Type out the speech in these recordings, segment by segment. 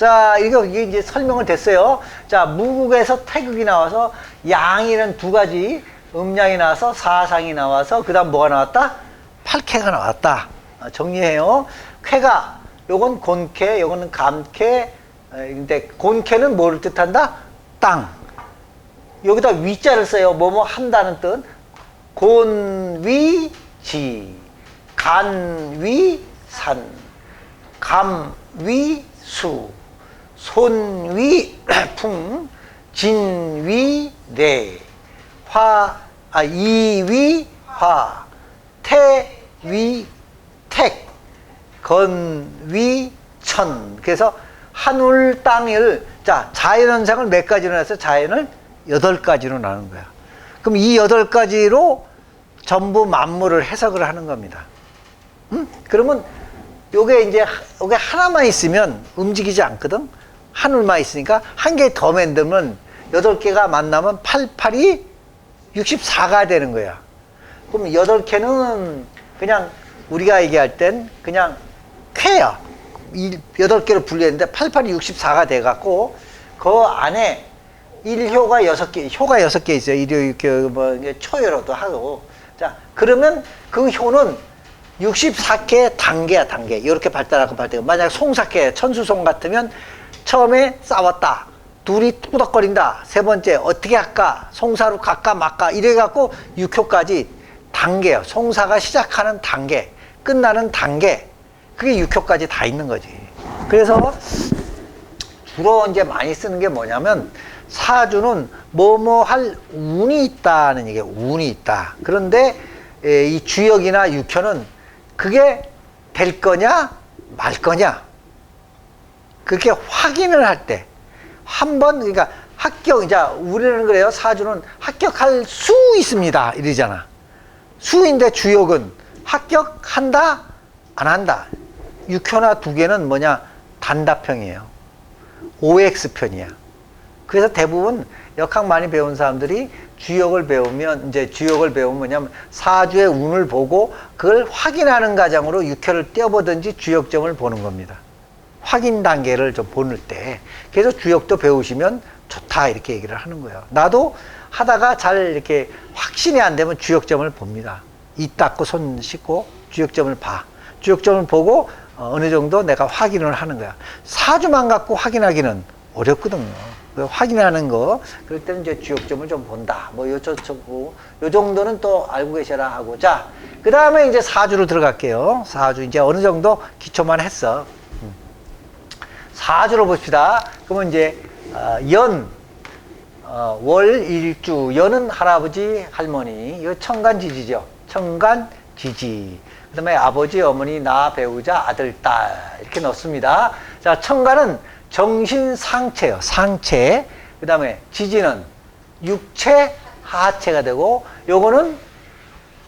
자, 이게 이제 설명은 됐어요. 자, 무국에서 태극이 나와서 양이는 두 가지, 음양이 나와서 사상이 나와서 그 다음 뭐가 나왔다? 팔캐가 나왔다. 정리해요. 쾌가, 요건 곤캐, 요거는 감캐. 근데 곤캐는 뭐를 뜻한다? 땅. 여기다 위자를 써요. 뭐뭐 한다는 뜻. 곤위지, 간위산, 감위수, 손위풍, 진위례, 이위화, 태위택, 건위천. 그래서 한울 땅을, 자, 자연현상을 몇 가지로 나눠서 자연을 8가지로 나눈 거야. 그럼 이 8가지로 전부 만물을 해석을 하는 겁니다. 그러면 요게 이제 요게 하나만 있으면 움직이지 않거든. 한울만 있으니까 한 개 더 만들면 8개가 만나면 88이 64가 되는 거야. 그럼 8개는 그냥 우리가 얘기할 땐 그냥 쾌야. 8개로 분류했는데 88이 64가 돼 갖고 그 안에 1효가 6개, 효가 6개 있어요. 1효, 6효, 뭐, 초효로도 하고. 자, 그러면 그 효는 64개 단계야, 단계. 이렇게 발달하고 발달하고. 만약 송사케, 천수송 같으면 처음에 싸웠다. 둘이 투덕거린다. 세 번째, 어떻게 할까? 송사로 갈까 말까? 이래갖고 6효까지 단계예요. 송사가 시작하는 단계, 끝나는 단계. 그게 6효까지 다 있는 거지. 그래서 주로 이제 많이 쓰는 게 뭐냐면 사주는 뭐뭐 할 운이 있다는 얘기예요. 운이 있다. 그런데 이 주역이나 육효는 그게 될 거냐 말 거냐 그렇게 확인을 할 때 한 번, 그러니까 합격, 이제 우리는 그래요. 사주는 합격할 수 있습니다 이러잖아. 수인데 주역은 합격한다 안 한다. 육효나 두 개는 뭐냐, 단답형이에요. OX편이야. 그래서 대부분 역학 많이 배운 사람들이 주역을 배우면, 이제 주역을 배우면 뭐냐면 사주의 운을 보고 그걸 확인하는 과정으로 육효를 떼어보든지 주역점을 보는 겁니다. 확인 단계를 좀 보는 때. 그래서 주역도 배우시면 좋다 이렇게 얘기를 하는 거예요. 나도 하다가 잘 이렇게 확신이 안 되면 주역점을 봅니다. 입 닫고 손 씻고 주역점을 봐. 주역점을 보고 어느 정도 내가 확인을 하는 거야. 사주만 갖고 확인하기는 어렵거든요. 확인하는 거, 그럴 때는 이제 주역점을 좀 본다. 뭐, 요 정도는 또 알고 계셔라 하고. 자, 그 다음에 이제 사주로 들어갈게요. 사주, 이제 어느 정도 기초만 했어. 사주로 봅시다. 그러면 이제, 월, 일주. 연은 할아버지, 할머니. 이거 천간지지죠. 천간지지. 그 다음에 아버지, 어머니, 나, 배우자, 아들, 딸. 이렇게 넣습니다. 자, 천간은 정신상체요. 상체. 그 다음에 지지는 육체, 하체가 되고, 요거는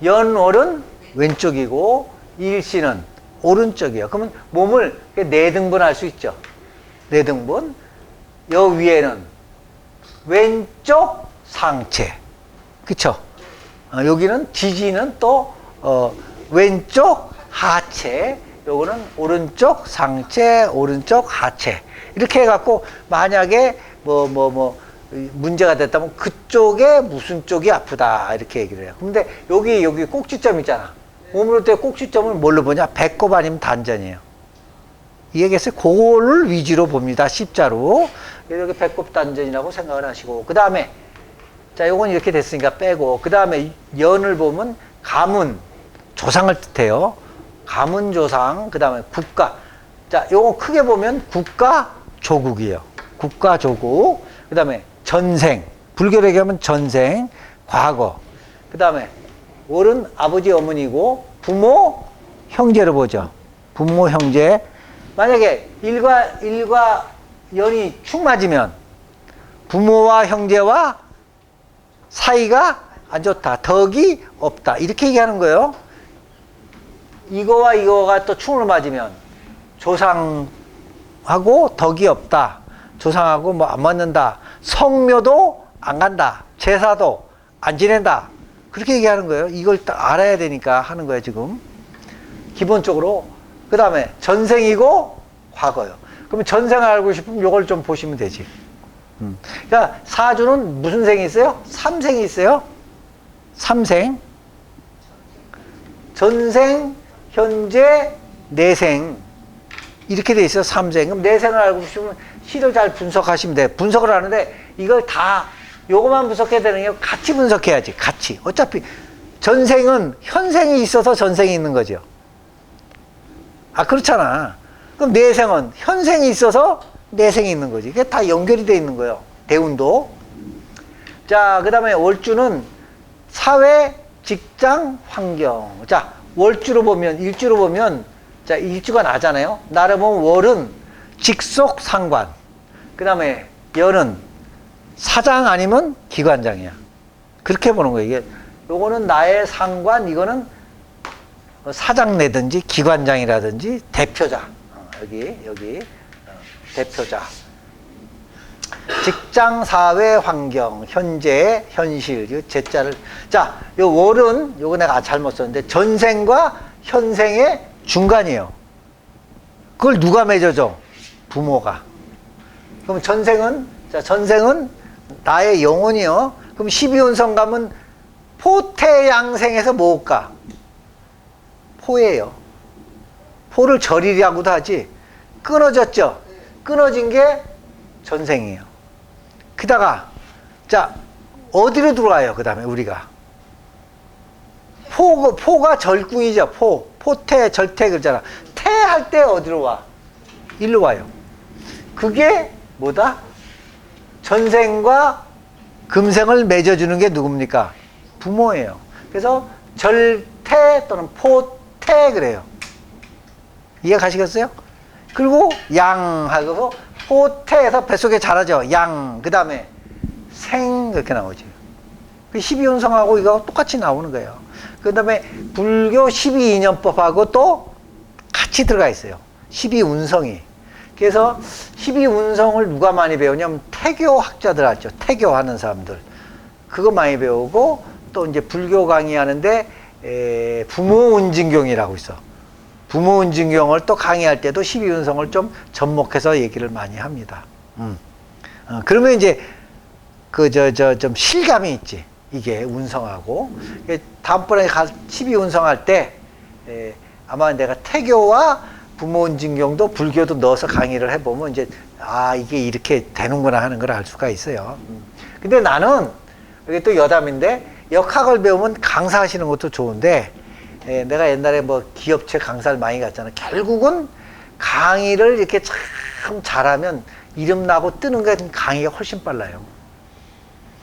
연월은 왼쪽이고, 일시는 오른쪽이에요. 그러면 몸을 4등분 할 수 있죠. 4등분. 요 위에는 왼쪽 상체. 그쵸? 여기는 지지는 또, 왼쪽 하체. 요거는 오른쪽 상체, 오른쪽 하체. 이렇게 해갖고, 만약에, 문제가 됐다면, 그쪽에 무슨 쪽이 아프다. 이렇게 얘기를 해요. 근데, 여기 꼭지점 있잖아. 몸으로 때 꼭지점을 뭘로 보냐? 배꼽 아니면 단전이에요. 이해겠어요? 그거를 위주로 봅니다. 십자로. 여기 배꼽 단전이라고 생각을 하시고. 그 다음에, 자, 요건 이렇게 됐으니까 빼고. 그 다음에, 연을 보면, 가문, 조상을 뜻해요. 가문조상, 그 다음에 국가. 자, 요거 크게 보면 국가조국이에요. 국가조국. 그 다음에 전생. 불교로 얘기하면 전생, 과거. 그 다음에 월은 아버지, 어머니고 부모, 형제로 보죠. 부모, 형제. 만약에 일과 연이 축 맞으면 부모와 형제와 사이가 안 좋다. 덕이 없다. 이렇게 얘기하는 거예요. 이거와 이거가 또 충을 맞으면 조상하고 덕이 없다. 조상하고 뭐 안 맞는다. 성묘도 안 간다. 제사도 안 지낸다. 그렇게 얘기하는 거예요. 이걸 딱 알아야 되니까 하는 거예요, 지금. 기본적으로. 그 다음에 전생이고 과거요. 그럼 전생을 알고 싶으면 요걸 좀 보시면 되지. 그러니까 사주는 무슨 생이 있어요? 삼생이 있어요. 삼생. 전생, 현재, 내생. 이렇게 돼 있어요. 삼생. 그럼 내생을 알고 싶으면 시를 잘 분석하시면 돼요. 분석을 하는데 이걸 다 요거만 분석해야 되는 게 같이 분석해야지. 같이. 어차피 전생은 현생이 있어서 전생이 있는 거죠. 아, 그렇잖아. 그럼 내생은 현생이 있어서 내생이 있는 거지. 이게 다 연결이 돼 있는 거예요. 대운도. 자, 그 다음에 월주는 사회, 직장, 환경. 자, 월주로 보면, 일주로 보면, 자, 일주가 나잖아요. 나를 보면 월은 직속 상관. 그 다음에 연은 사장 아니면 기관장이야. 그렇게 보는 거예요. 이게, 요거는 나의 상관, 이거는 사장내든지 기관장이라든지 대표자. 여기 대표자. 직장, 사회, 환경, 현재, 현실, 이 제자를. 자, 요 월은, 요거 내가 잘못 썼는데, 전생과 현생의 중간이에요. 그걸 누가 맺어줘? 부모가. 그럼 전생은, 자, 전생은 나의 영혼이요. 그럼 12운성 가면 포태양생에서 뭐일까? 포예요. 포를 절이라고도 하지. 끊어졌죠? 끊어진 게 전생이에요. 그다가, 자, 어디로 들어와요? 그 다음에 우리가. 포가 절궁이죠. 포태, 절태 그러잖아. 태할 때 어디로 와? 일로 와요. 그게 뭐다? 전생과 금생을 맺어주는 게 누굽니까? 부모예요. 그래서 절태 또는 포태 그래요. 이해 가시겠어요? 그리고 양하고 포태에서 뱃속에 자라죠. 양. 그 다음에 생 그렇게 나오죠. 12운성하고 이거 똑같이 나오는 거예요. 그 다음에 불교 12인연법하고 또 같이 들어가 있어요. 12운성이. 그래서 12운성을 누가 많이 배우냐면 태교 학자들 알죠. 태교 하는 사람들. 그거 많이 배우고 또 이제 불교 강의하는데 부모운징경이라고 있어. 부모운징경을 또 강의할 때도 12운성을 좀 접목해서 얘기를 많이 합니다. 그러면 이제 좀 실감이 있지. 이게 운성하고. 다음번에 12운성 할 때 아마 내가 태교와 부모운징경도 불교도 넣어서 강의를 해보면 이제 아, 이게 이렇게 되는구나 하는 걸 알 수가 있어요. 근데 나는 이게 또 여담인데 역학을 배우면 강사하시는 것도 좋은데 내가 옛날에 뭐 기업체 강사를 많이 갔잖아. 결국은 강의를 이렇게 참 잘하면 이름 나고 뜨는 게 강의가 훨씬 빨라요.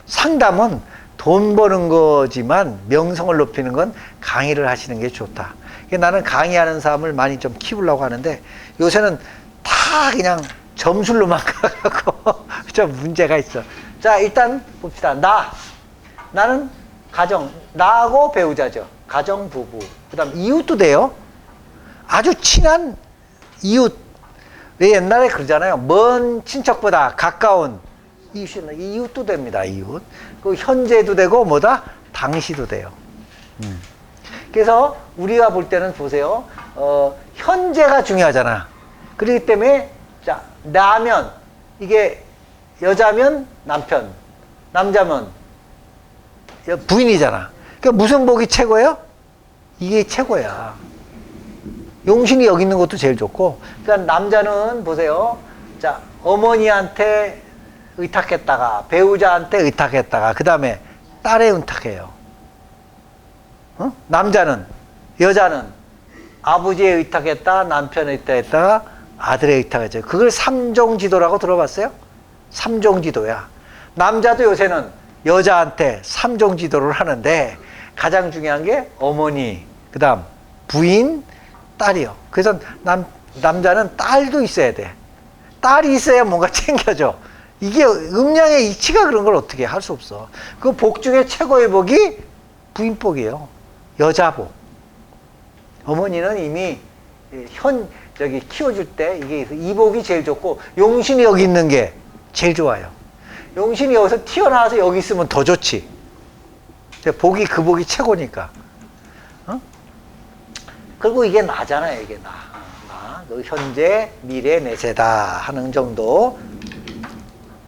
상담은 돈 버는 거지만 명성을 높이는 건 강의를 하시는 게 좋다. 나는 강의하는 사람을 많이 좀 키우려고 하는데 요새는 다 그냥 점술로만 가고 좀 문제가 있어. 자, 일단 봅시다. 나는 가정, 나하고 배우자죠. 가정, 부부. 그 다음 이웃도 돼요. 아주 친한 이웃. 왜 옛날에 그러잖아요. 먼 친척보다 가까운 이웃도 됩니다. 이웃. 그 현재도 되고 뭐다? 당시도 돼요. 그래서 우리가 볼 때는 보세요. 현재가 중요하잖아. 그렇기 때문에 자, 나면 이게 여자면 남편, 남자면 부인이잖아. 그러니까 무슨 복이 최고예요? 이게 최고야. 용신이 여기 있는 것도 제일 좋고. 그러니까 남자는 보세요. 자, 어머니한테 의탁했다가 배우자한테 의탁했다가 그 다음에 딸에 의탁해요. 어? 남자는 여자는 아버지에 의탁했다, 남편에 의탁했다가 아들에 의탁했죠. 그걸 삼종지도라고 들어봤어요? 삼종지도야. 남자도 요새는 여자한테 삼종지도를 하는데 가장 중요한 게 어머니, 그 다음 부인, 딸이요. 그래서 남자는 딸도 있어야 돼. 딸이 있어야 뭔가 챙겨줘. 이게 음양의 이치가 그런 걸 어떻게 할 수 없어. 그 복 중에 최고의 복이 부인복이에요. 여자복. 어머니는 이미 키워줄 때 이게 이 복이 제일 좋고 용신이 여기 있는 게 제일 좋아요. 용신이 여기서 튀어나와서 여기 있으면 더 좋지. 그 복이 최고니까. 어? 그리고 이게 나잖아요. 이게 나. 현재, 미래, 내세다 하는 정도